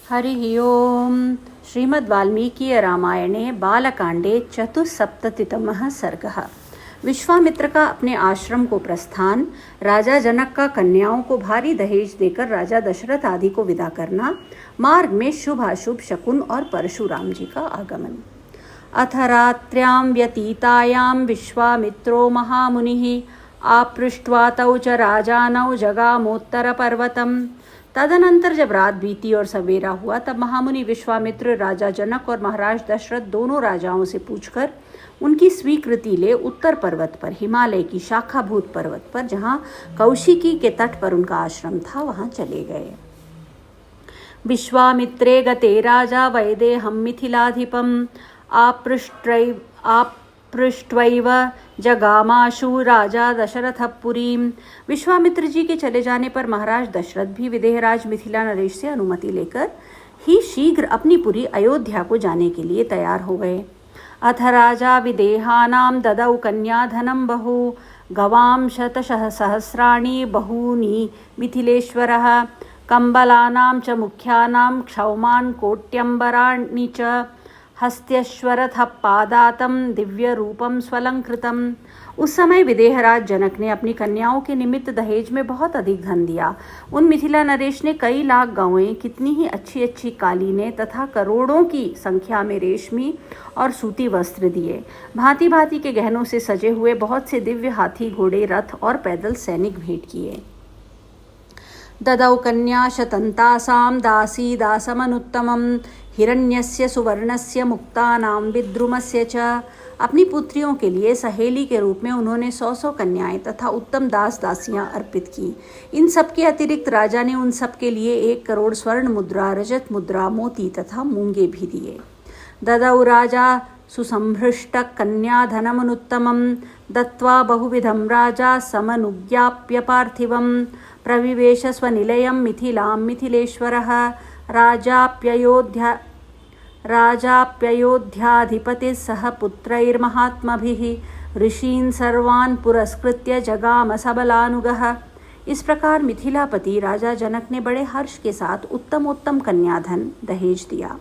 हरिः ओम्। श्रीमद्वाल्मीकिरामायणे बालकांडे चतुस्सप्ततितमः सर्गः। विश्वामित्र का अपने आश्रम को प्रस्थान, राजा जनक का कन्याओं को भारी दहेज देकर राजा दशरथ आदि को विदा करना, मार्ग में शुभ अशुभ शकुन और परशुराम जी का आगमन। अथ रात्र्यां व्यतीतायां विश्वामित्रो महामुनिः आपृष्ट्वा तौ च राजानौ जगामोत्तरपर्वतम्। तदनंतर जब रात बीती और सवेरा हुआ तब महामुनि विश्वामित्र राजा जनक और महाराज दशरथ दोनों राजाओं से पूछकर उनकी स्वीकृति ले उत्तर पर्वत पर, हिमालय की शाखाभूत पर्वत पर, जहाँ कौशिकी के तट पर उनका आश्रम था, वहां चले गए। विश्वामित्रे गते राजा वैदेहं मिथिलाधिपम् पृष्ट्वैव जगामाशु राजा दशरथ पुरीम। विश्वामित्र जी के चले जाने पर महाराज दशरथ भी विदेहराज मिथिला नरेश से अनुमति लेकर ही शीघ्र अपनी पुरी अयोध्या को जाने के लिए तैयार हो गए। अथ राजा विदेहानां ददौ कन्याधनं बहु गवां शतसहस्राणि बहूनि मिथिलेश्वरः कंबलानां च मुख्यानां क्षौमान् कोट्यंबराणि च हस्त्यश्वरथ पादातम दिव्य रूपम स्वलंकृतम। उस समय विदेहराज जनक ने अपनी कन्याओं के निमित्त दहेज में बहुत अधिक धन दिया। उन मिथिला नरेश ने कई लाख गांवें, कितनी ही अच्छी अच्छी कालीनें तथा करोड़ों की संख्या में रेशमी और सूती वस्त्र दिए। भांति भांति के गहनों से सजे हुए बहुत से दिव्य हाथी, घोड़े, रथ और पैदल सैनिक भेंट किए। ददौ कन्या शतन्तासां दासी दासमनुत्तमं हिरण्यस्य सुवर्णस्य मुक्तानां विद्रुमस्य च। अपनी पुत्रियों के लिए सहेली के रूप में उन्होंने 100 कन्याएं तथा उत्तम दास दासियां अर्पित की। इन सब के अतिरिक्त राजा ने उन सब के लिए 1 करोड़ स्वर्ण मुद्रा, रजत मुद्रा, मोती तथा मूंगे भी दिए। ददौ राजा सुसंभृष्ट कन्याधनमनुत्तमं दत्वा बहुविधं राजा समनुज्ञाप्य पार्थिवं प्रविवेश स्वनिलयं मिथिलां मिथिलेश्वरः राजाप्ययोध्याधिपतिः सह पुत्रैर्महात्मभिः ऋषीन् सर्वान् पुरस्कृत्य जगाम सबलानुगः। इस प्रकार मिथिलापति राजा जनक ने बड़े हर्ष के साथ उत्तमोत्तम कन्याधन दहेज दिया।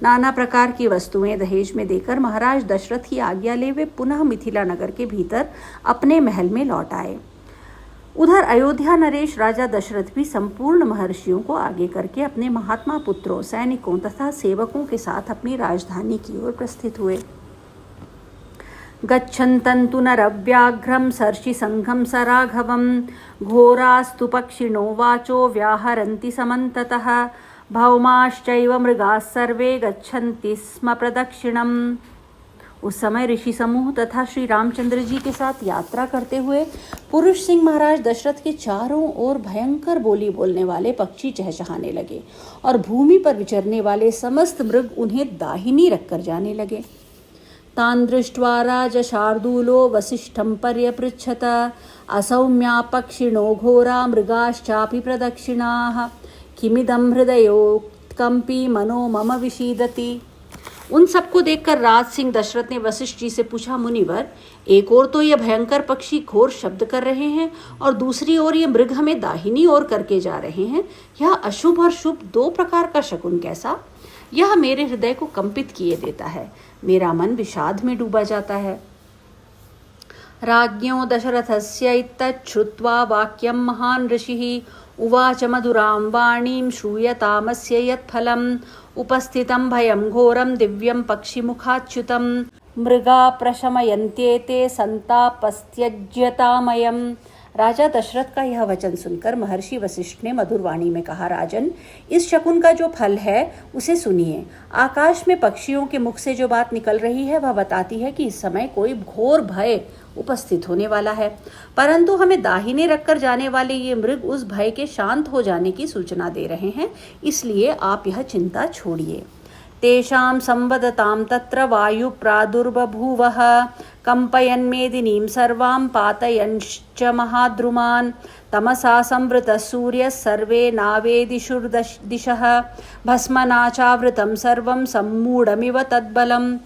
नाना प्रकार की वस्तुएं दहेज में देकर महाराज दशरथ की आज्ञा ले वे पुनः मिथिला नगर के भीतर अपने महल में लौट आए। उधर अयोध्या नरेश राजा दशरथ भी संपूर्ण महर्षियों को आगे करके अपने महात्मा पुत्रों, सैनिकों तथा सेवकों के साथ अपनी राजधानी की ओर प्रस्थित हुए। गच्छन्तं तु नरव्याघ्रं सर्षिसंघं सराघवं घोरास्तु पक्षिणो वाचो व्याहरन्ति समन्ततः भौमाश्चैव मृगाः सर्वे गच्छन्ति स्म प्रदक्षिणम्। उस समय ऋषि समूह तथा श्री रामचंद्र जी के साथ यात्रा करते हुए पुरुष सिंह महाराज दशरथ के चारों ओर भयंकर बोली बोलने वाले पक्षी चहचहाने लगे और भूमि पर विचरने वाले समस्त मृग उन्हें दाहिनी रखकर जाने लगे। तान् दृष्ट्वा राज शार्दूलो वसिष्ठं पर्यपृच्छत असौम्या पक्षिणो घोरा मृगाश्चापि प्रदक्षिणाः किमिदं हृदयोत्कंपी मनो मम विषीदति। उन सबको देखकर राज सिंह दशरथ ने वशिष्ठ जी से पूछा, मुनिवर, एक ओर तो ये भयंकर पक्षी घोर शब्द कर रहे हैं और दूसरी ओर ये मृग हमें दाहिनी ओर करके जा रहे हैं। यह अशुभ और शुभ 2 प्रकार का शकुन कैसा? यह मेरे हृदय को कंपित किए देता है, मेरा मन विषाद में डूबा जाता है। राज्ञो दशरथस्य इत्तच्छ्रुत्वा वाक्यं महान् ऋषिः उवाच मधुरां वाणीं श्रूयतामस्य यत्फलम् उपस्थितं भयं घोरं दिव्यं पक्षिमुखाच्युतं मृगा प्रशमयन्त्येते संतापस्त्यज्यतामयम्। राजा दशरथ का यह वचन सुनकर महर्षि वशिष्ठ ने मधुर वाणी में कहा, राजन, इस शकुन का जो फल है उसे सुनिए। आकाश में पक्षियों के मुख से जो बात निकल रही है वह बताती है कि इस समय कोई घोर भय उपस्थित होने वाला है, परंतु हमें दाहिने रखकर जाने वाले ये मृग उस भय के शांत हो जाने की सूचना दे रहे हैं, इसलिए आप यह चिंता छोड़िए। तेषां संवदतां तत्र वायु प्रादुर्बभूवः कंपयन् मेदिनीं सर्वां पातयन्श्च महाद्रुमान् तमसा संवृतः सूर्यः सर्वे नावेदिशुर्दिशः भस्मनाचावृतं सर्वं सम्मूढमिव तद्बलम्।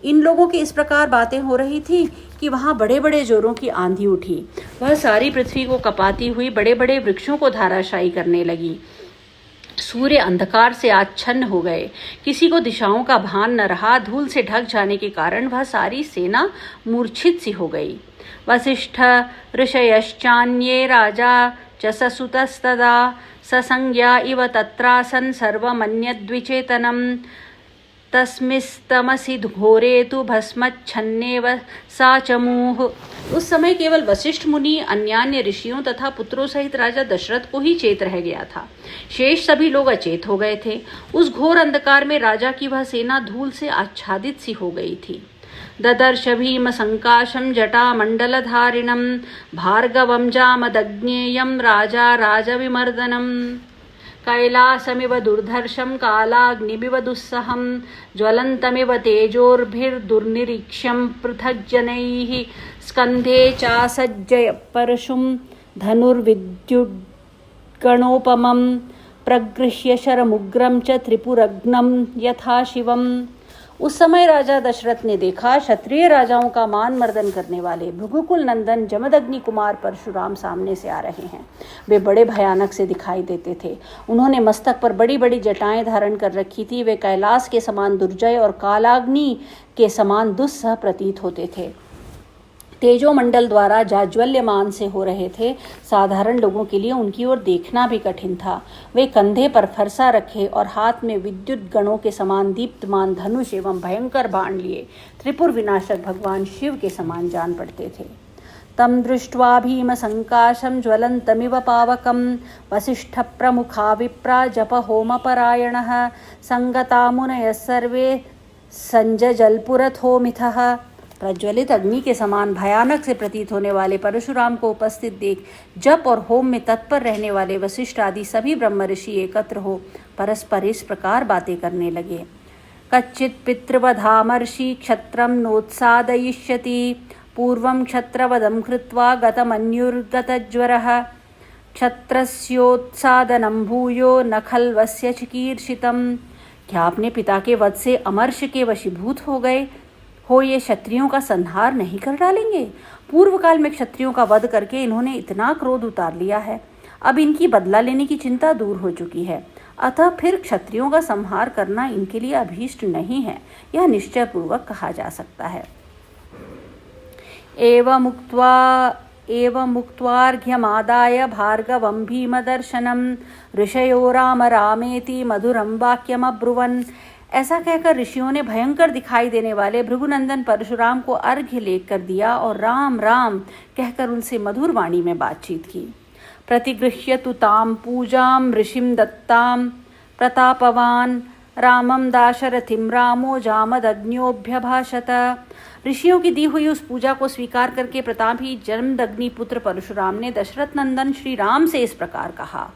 इन लोगों की इस प्रकार बातें हो रही थी कि वहाँ बड़े बड़े जोरों की आंधी उठी। वह सारी पृथ्वी को कपाती हुई बड़े बड़े वृक्षों को धाराशायी करने लगी। सूर्य अंधकार से आच्छन्न हो गए। किसी को दिशाओं का भान न रहा। धूल से ढक जाने के कारण वह सारी सेना मूर्छित सी हो गई। वसिष्ठ ऋषयश्चान्ये राजा च ससुतस्तदा ससंज्ञा इव तत्रासन् सर्वमन्यद्विचेतनम् तस्मिस्तमसि घोरे तु भस्मच्छन्नेव सा चमूह। उस समय केवल वशिष्ठ मुनि, अन्यान्य ऋषियों तथा पुत्रों सहित राजा दशरथ को ही चेत रह गया था। शेष सभी लोग अचेत हो गए थे। उस घोर अंधकार में राजा की वह सेना धूल से आच्छादित सी हो गई थी। ददर्श भीम संकाशम जटा मंडलधारिणम भार्गवम जामदग्नेयम राजा राजविमर्दनम कैलासमिव दुर्धर्षं कालाग्निमिव दुस्सहं ज्वलन्तमिव तेजोर्भिर्दुर्निरीक्ष्यं पृथग्जनैः स्कन्धे चासज्जय परशुं धनुर्विद्युद्गणोपमं प्रगृह्य शरमुग्रं च त्रिपुरग्नं यथा शिवम्। उस समय राजा दशरथ ने देखा क्षत्रिय राजाओं का मान मर्दन करने वाले भृगुकुल नंदन जमदग्नि कुमार परशुराम सामने से आ रहे हैं। वे बड़े भयानक से दिखाई देते थे। उन्होंने मस्तक पर बड़ी बड़ी जटाएं धारण कर रखी थी। वे कैलाश के समान दुर्जय और कालाग्नि के समान दुस्सह प्रतीत होते थे। तेजोमंडल द्वारा जाज्वल्यमान से हो रहे थे। साधारण लोगों के लिए उनकी ओर देखना भी कठिन था। वे कंधे पर फरसा रखे और हाथ में विद्युत गणों के समान दीप्तमान धनुष एवं भयंकर बाण लिए त्रिपुर विनाशक भगवान शिव के समान जान पड़ते थे। तम दृष्ट्वा भीम संकाशं ज्वलन्तमिव पावकं वसिष्ठ प्रमुखा विप्रा जप होम परायणः संगता मुनयः सर्वे संजजलपुरथोमिथः। प्रज्वलित अग्नि के समान भयानक से प्रतीत होने वाले परशुराम को उपस्थित देख जप और होम में तत्पर रहने वाले वशिष्ठ आदि सभी ब्रह्म ऋषि एकत्र हो परस्पर इस प्रकार बातें करने लगे। कच्चित् पितृवधामर्षि क्षत्रं नोत्सादयिष्यति पूर्वं क्षत्रवधं कृत्वा गतमन्युर्गतज्वरः क्षत्रस्योत्सादनं भूयो न खल्वस्य चिकीर्षितम्। क्या अपने पिता के वध से अमर्ष के वशीभूत हो गए हो ये क्षत्रियों का संहार नहीं कर डालेंगे? पूर्व काल में क्षत्रियों का वध करके इन्होंने इतना क्रोध उतार लिया है। अब इनकी बदला लेने की चिंता दूर हो चुकी है। अतः फिर क्षत्रियों का संहार करना इनके लिए अभीष्ट नहीं है, यह निश्चय पूर्वक कहा जा सकता है। एवं मुक्त्वार्घ्यमादाय भार्गवं भीमदर्शनं ऋषयो राम रामेति मधुरं वाक्यमब्रुवन्। ऐसा कहकर ऋषियों ने भयंकर दिखाई देने वाले भृगुनंदन परशुराम को अर्घ्य लेकर दिया और राम राम कहकर उनसे मधुर वाणी में बातचीत की। प्रतिगृह्य तु ताम पूजाम ऋषिम दत्ताम प्रतापवान रामम दाशरथिम रामो जामदग्न्योऽभ्यभाषत। ऋषियों की दी हुई उस पूजा को स्वीकार करके प्रतापी जमदग्नि पुत्र परशुराम ने दशरथ नंदन श्री राम से इस प्रकार कहा।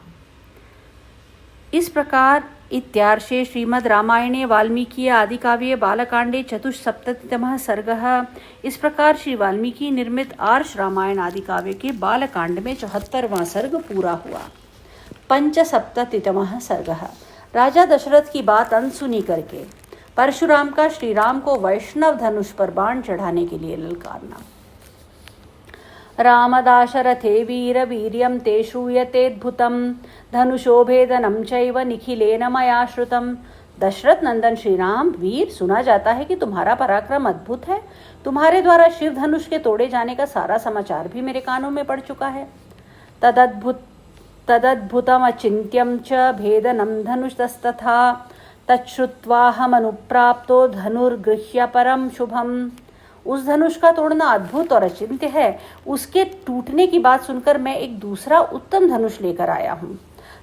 इस प्रकार इत्यार्षे श्रीमद् रामायणे वाल्मीकि आदि काव्ये बालकांडे चतुस्सप्ततितमः सर्गः। इस प्रकार श्री वाल्मीकि निर्मित आर्ष रामायण आदि काव्य के बालकांड में 74वां सर्ग पूरा हुआ। पंचसप्ततितमः सर्गः। राजा दशरथ की बात अनसुनी करके परशुराम का श्री राम को वैष्णव धनुष पर बाण चढ़ाने के लिए ललकारना। रामदाशरथे वीर वीर्यं ते श्रूयतेऽद्भुतं धनुषोभेदनं चैव निखिलेन मया श्रुतं। दशरथ नंदन श्री राम, वीर, सुना जाता है कि तुम्हारा पराक्रम अद्भुत है। तुम्हारे द्वारा शिव धनुष के तोड़े जाने का सारा समाचार भी मेरे कानों में पड़ चुका है। तदद्भुतमचिन्त्यं च भेदनं धनुषस्तथा तच्छ्रुत्वाहमनुप्राप्तो धनुर्गृह्य परम शुभम। उस धनुष का तोड़ना अद्भुत और अचिंत्य है। उसके टूटने की बात सुनकर मैं एक दूसरा उत्तम धनुष लेकर आया हूँ।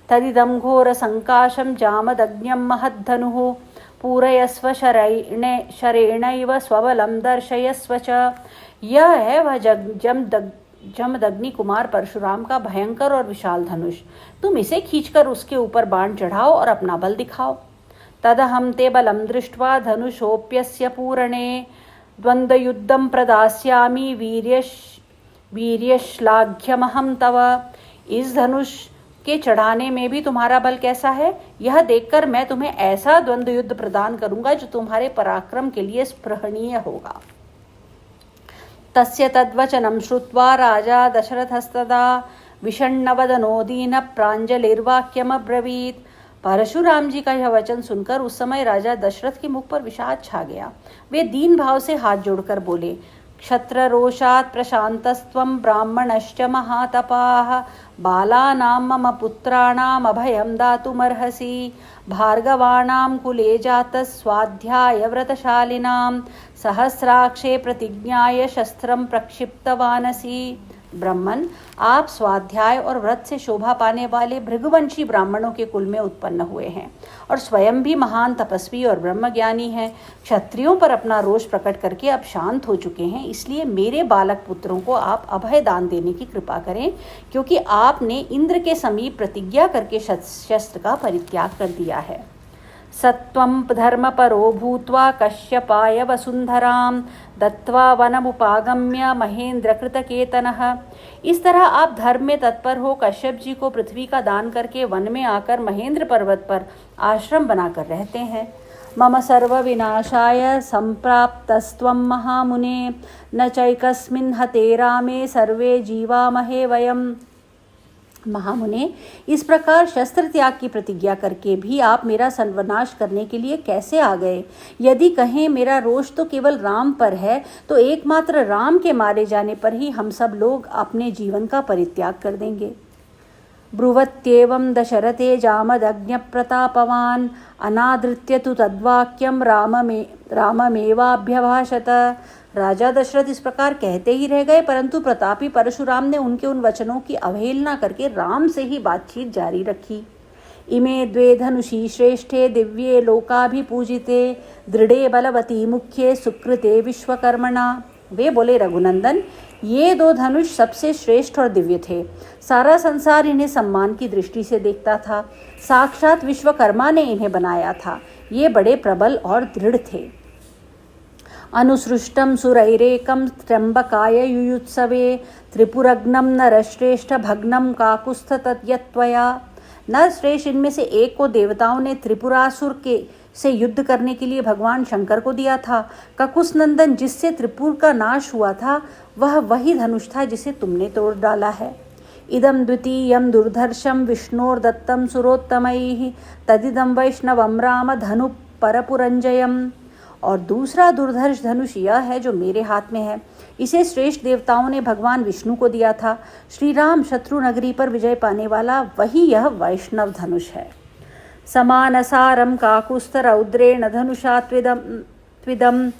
तदिदं घोर संकाशं जामदग्न्यं महद्धनुः पूरयस्व शरेणैव स्वबलं दर्शयस्व च। यह है वह जमदग्नि कुमार परशुराम का भयंकर और विशाल धनुष। तुम इसे खींचकर उसके ऊपर बाण चढ़ाओ और अपना बल दिखाओ। तदहं ते बलं दृष्ट्वा धनुषोऽप्यस्य पूरणे द्वन्द्वयुद्धं प्रदास्यामि वीर्यश्लाघ्यमहं तव। इस धनुष के चढ़ाने में भी तुम्हारा बल कैसा है, यह देखकर मैं तुम्हें ऐसा द्वंद्व युद्ध प्रदान करूंगा जो तुम्हारे पराक्रम के लिए स्पृहणीय होगा। तस्य तद्वचनं श्रुत्वा राजा दशरथस्तदा विषण्णवदनो दीन प्राञ्जलिर्वाक्यमब्रवीत्। परशुराम जी का यह वचन सुनकर उस समय राजा दशरथ के मुख पर विषाद छा गया। वे दीन भाव से हाथ जोड़कर बोले, क्षत्र रोषात् प्रशांतस्त्वं ब्राह्मणश्च महातपाः बालानां मम पुत्राणाम् अभयं दातुमर्हसि भार्गवाणां कुले जातः स्वाध्याय व्रतशालिनां सहस्राक्षे प्रतिज्ञाय शस्त्रं प्रक्षिप्तवानसि। ब्रह्मन, आप स्वाध्याय और व्रत से शोभा पाने वाले भृगुवंशी ब्राह्मणों के कुल में उत्पन्न हुए हैं और स्वयं भी महान तपस्वी और ब्रह्मज्ञानी हैं। क्षत्रियों पर अपना रोष प्रकट करके अब शांत हो चुके हैं, इसलिए मेरे बालक पुत्रों को आप अभय दान देने की कृपा करें, क्योंकि आपने इंद्र के समीप प्रतिज्ञा करके शस्त्र का परित्याग कर दिया है। सत्वं धर्मपरो भूत्वा कश्यपाय वसुंधरां दत्वा वनमुपागम्य महेंद्रकृतकेतनः। इस तरह आप धर्म में तत्पर हो कश्यप जी को पृथ्वी का दान करके वन में आकर महेंद्र पर्वत पर आश्रम बनाकर रहते हैं। मम सर्व विनाशाय संप्राप्तस्त्वं महामुने न चैकस्मिन् हते रामे सर्वे जीवामहे वयम्। महामुने, इस प्रकार शस्त्र त्याग की प्रतिज्ञा करके भी आप मेरा सर्वनाश करने के लिए कैसे आ गए? यदि कहें मेरा रोष तो केवल राम पर है, तो एकमात्र राम के मारे जाने पर ही हम सब लोग अपने जीवन का परित्याग कर देंगे। ब्रुवत्येवं दशरथे जामदग्न्य प्रतापवान् अनादृत्य तु तद्वाक्यं राममेवाभ्यभाषत। राजा दशरथ इस प्रकार कहते ही रह गए, परंतु प्रतापी परशुराम ने उनके उन वचनों की अवहेलना करके राम से ही बातचीत जारी रखी। इमे द्वे धनुषी श्रेष्ठे दिव्ये लोकाभिपूजिते दृढ़े बलवती मुख्ये सुकृते विश्वकर्मणा। वे बोले, रघुनंदन, ये दो धनुष सबसे श्रेष्ठ और दिव्य थे। सारा संसार इन्हें सम्मान की दृष्टि से देखता था। साक्षात विश्वकर्मा ने इन्हें बनाया था। ये बड़े प्रबल और दृढ़ थे। अनुसृष्टं सुरैरेकं त्र्यंबकाय युयुत्सवे त्रिपुरग्नं नरश्रेष्ठ भग्नं काकुस्थ तद्यत्वया। नरश्रेष्ठ इनमें से एक को देवताओं ने त्रिपुरासुर के से युद्ध करने के लिए भगवान शंकर को दिया था। ककुस नंदन, जिससे त्रिपुर का नाश हुआ था, वह वही धनुष था जिसे तुमने तोड़ डाला है। इदं द्वितीयं दुर्धर्षं विष्णोर्दत्तं सुरोत्तमैः तदिदं वैष्णवं राम धनु परपुरंजयम्। और दूसरा दुर्धर्ष धनुष यह है जो मेरे हाथ में है। इसे श्रेष्ठ देवताओं ने भगवान विष्णु को दिया था। श्री राम शत्रु नगरी पर विजय पाने वाला वही यह वैष्णव धनुष है। समानसारं काकुस्तरौद्रेण धनुषा त्विदं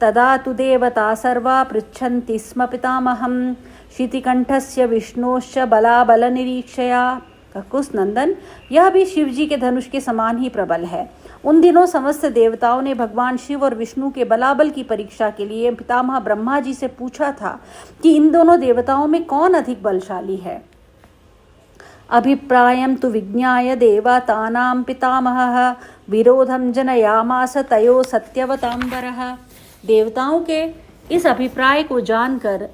तदा तु देवता सर्वा पृच्छन्ति स्म पितामहं शितिकंठस्य विष्णोश्च बलाबलनिरीक्षया। ककुस नंदन, यह भी शिवजी के धनुष के समान ही प्रबल है। उन दिनों समस्त देवताओं ने भगवान शिव और विष्णु के बलाबल की परीक्षा के लिए पितामह ब्रह्मा जी से पूछा था कि इन दोनों देवताओं में कौन अधिक बलशाली है। अभिप्रायं तु विज्ञाय देवतानां पितामहः विरोधं जनयामास तयो सत्यवतांबरः। देवताओं के इस अभिप्राय को जानकर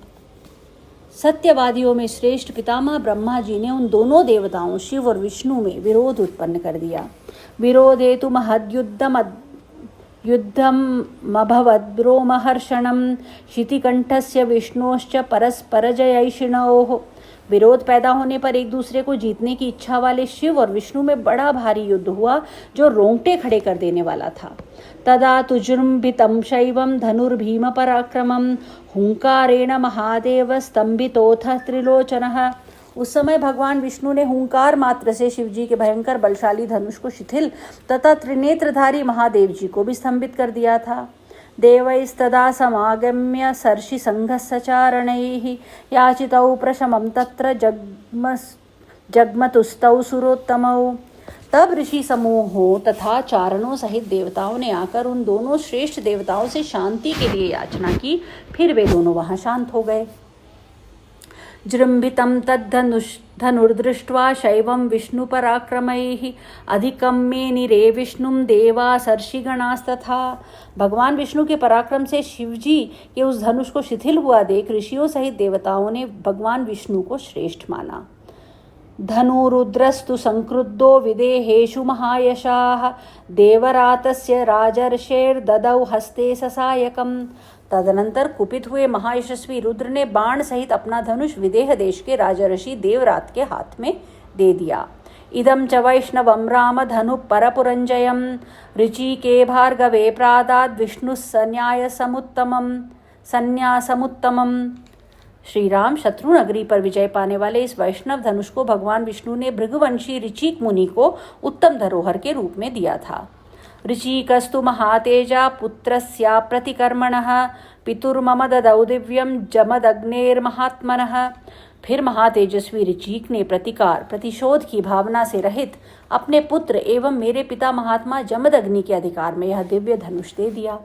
सत्यवादियों में श्रेष्ठ पितामह ब्रह्मा जी ने उन दोनों देवताओं शिव और विष्णु में विरोध उत्पन्न कर दिया। विरोधे तु युद्धमभवद्रोमहर्षणं शितिकंठस्य विष्णोश्च परस्परजयैषिणोः। विरोध पैदा होने पर एक दूसरे को जीतने की इच्छा वाले शिव और विष्णु में बड़ा भारी युद्ध हुआ जो रोंगटे खड़े कर देने वाला था। तदा तु जृंभितं शैवं धनुर्भीम पराक्रमं हुंकारेण महादेव स्तंभितोथ त्रिलोचनः। उस समय भगवान विष्णु ने हुंकार मात्र से शिवजी के भयंकर बलशाली धनुष को शिथिल तथा त्रिनेत्रधारी महादेव जी को भी स्तंभित कर दिया था। देवैस्तदा समागम्य सर्षि संघस्सचारणैः याचितौ प्रशमं तत्र जग्मतुस्तौ सुरोत्तमौ। तब ऋषि समूहों तथा चारणों सहित देवताओं ने आकर उन दोनों श्रेष्ठ देवताओं से शांति के लिए याचना की। फिर वे दोनों वहां शांत हो गए। जृंभितं तद्धनुर्दृष्ट्वा शैवं विष्णुपराक्रमैः अधिकं मे निरे विष्णुं देवा सर्षिगणास्तथा। भगवान विष्णु के पराक्रम से शिवजी के उस धनुष को शिथिल हुआ देख ऋषियों सहित देवताओं ने भगवान विष्णु को श्रेष्ठ माना। धनुरुद्रस्तु संक्रुद्धो विदेहेषु महायशाः देवरातस्य राजर्षेर्ददौ हस्ते ससायकम्। तदनंतर कुपित हुए महायशस्वी रुद्र ने बाण सहित अपना धनुष विदेह देश के राजर्षि देवरात के हाथ में दे दिया। इदं च वैष्णवं रामधनुः परपुरञ्जयं ऋचिके भार्गवे प्रादाद् विष्णुः संन्यासमुत्तमम्। श्री राम शत्रु नगरी पर विजय पाने वाले इस वैष्णव धनुष को भगवान विष्णु ने भृगुवंशी ऋचिक मुनि को उत्तम धरोहर के रूप में दिया था। ऋचिकस्तु महातेजा पुत्रस्या प्रतिकर्मणः पितुर्मम ददौ दिव्यं जमदग्नेर्महात्मनः। फिर महातेजस्वी ऋचिक ने प्रतिशोध की भावना से रहित अपने पुत्र एवं मेरे पिता महात्मा जमदग्नि के अधिकार में यह दिव्य धनुष दे दिया।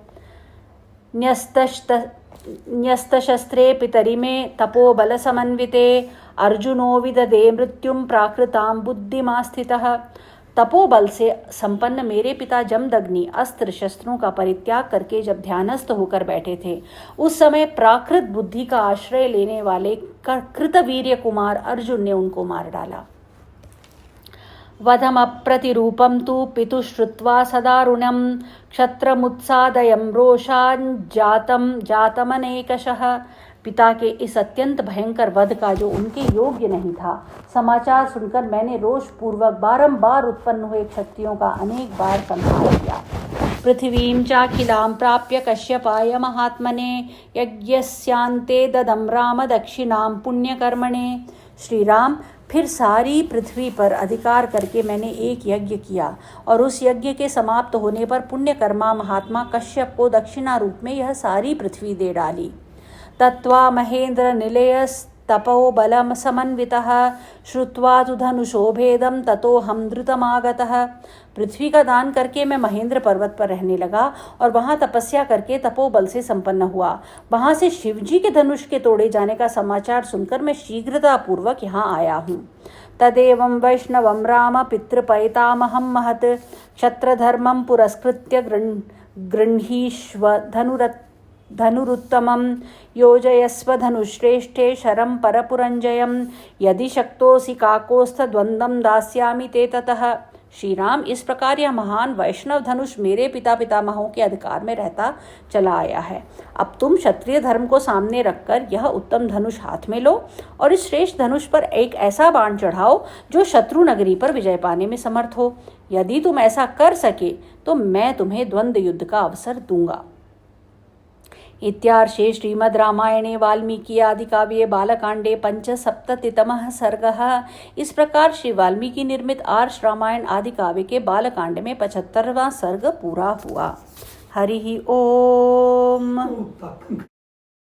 न्यस्तशस्त्रे पितरिमे तपोबल समन्विते अर्जुनो विददे मृत्युं प्राकृतां बुद्धिमास्थितः। तपोबल से संपन्न मेरे पिता जमदग्नि अस्त्र शस्त्रों का परित्याग करके जब ध्यानस्थ होकर बैठे थे, उस समय प्राकृत बुद्धि का आश्रय लेने वाले कृतवीर्य कुमार अर्जुन ने उनको मार डाला। वधमप्रतिरूपं तु पितुः श्रुत्वा सदारुणं क्षत्रमुत्सादयं रोषान् जातमनेकशः। पिता के इस अत्यंत भयंकर वध का जो उनके योग्य नहीं था, समाचार सुनकर मैंने रोष पूर्वक बारंबार उत्पन्न हुए क्षत्रियों का अनेक बार संहार किया। पृथिवीं चाखिलां प्राप्य कश्यपाय महात्मने यज्ञस्यान्ते ददं राम दक्षिणां पुण्यकर्मणे। श्री राम, फिर सारी पृथ्वी पर अधिकार करके मैंने एक यज्ञ किया और उस यज्ञ के समाप्त होने पर पुण्यकर्मा महात्मा कश्यप को दक्षिणा रूप में यह सारी पृथ्वी दे डाली। तत्वा महेंद्र निलयस्तपो बलम समन्वितः श्रुत्वा तु धनुषो भेदम ततो हम द्रुतमागतः। पृथ्वी का दान करके मैं महेंद्र पर्वत पर रहने लगा और वहां तपस्या करके तपोबल से संपन्न हुआ। वहां से शिवजी के धनुष के तोड़े जाने का समाचार सुनकर मैं शीघ्रता पूर्वक यहाँ आया हूँ। तदेवं वैष्णवं राम पितृपैतामहं महत् क्षत्रधर्मं पुरस्कृत्य गृह्णीष्व धनुरुत्तमं योजयस्व धनुश्रेष्ठे शरं परपुरञ्जयं यदि शक्तोऽसि काकोत्स्थद्वन्द्वं दास्यामि ते ततः। श्री राम, इस प्रकार यह महान वैष्णव धनुष मेरे पिता पितामहों के अधिकार में रहता चला आया है। अब तुम क्षत्रिय धर्म को सामने रखकर यह उत्तम धनुष हाथ में लो और इस श्रेष्ठ धनुष पर एक ऐसा बाण चढ़ाओ जो शत्रु नगरी पर विजय पाने में समर्थ हो। यदि तुम ऐसा कर सके तो मैं तुम्हें द्वंद्व युद्ध का अवसर दूंगा। इत्यार्षे श्रीमद् रामायणे वाल्मीकि आदि काव्ये बालकांडे 75तमः सर्गः। इस प्रकार श्री वाल्मीकि निर्मित आर्ष रामायण आदि काव्य के बालकांड में 75वां सर्ग पूरा हुआ। हरि ओम।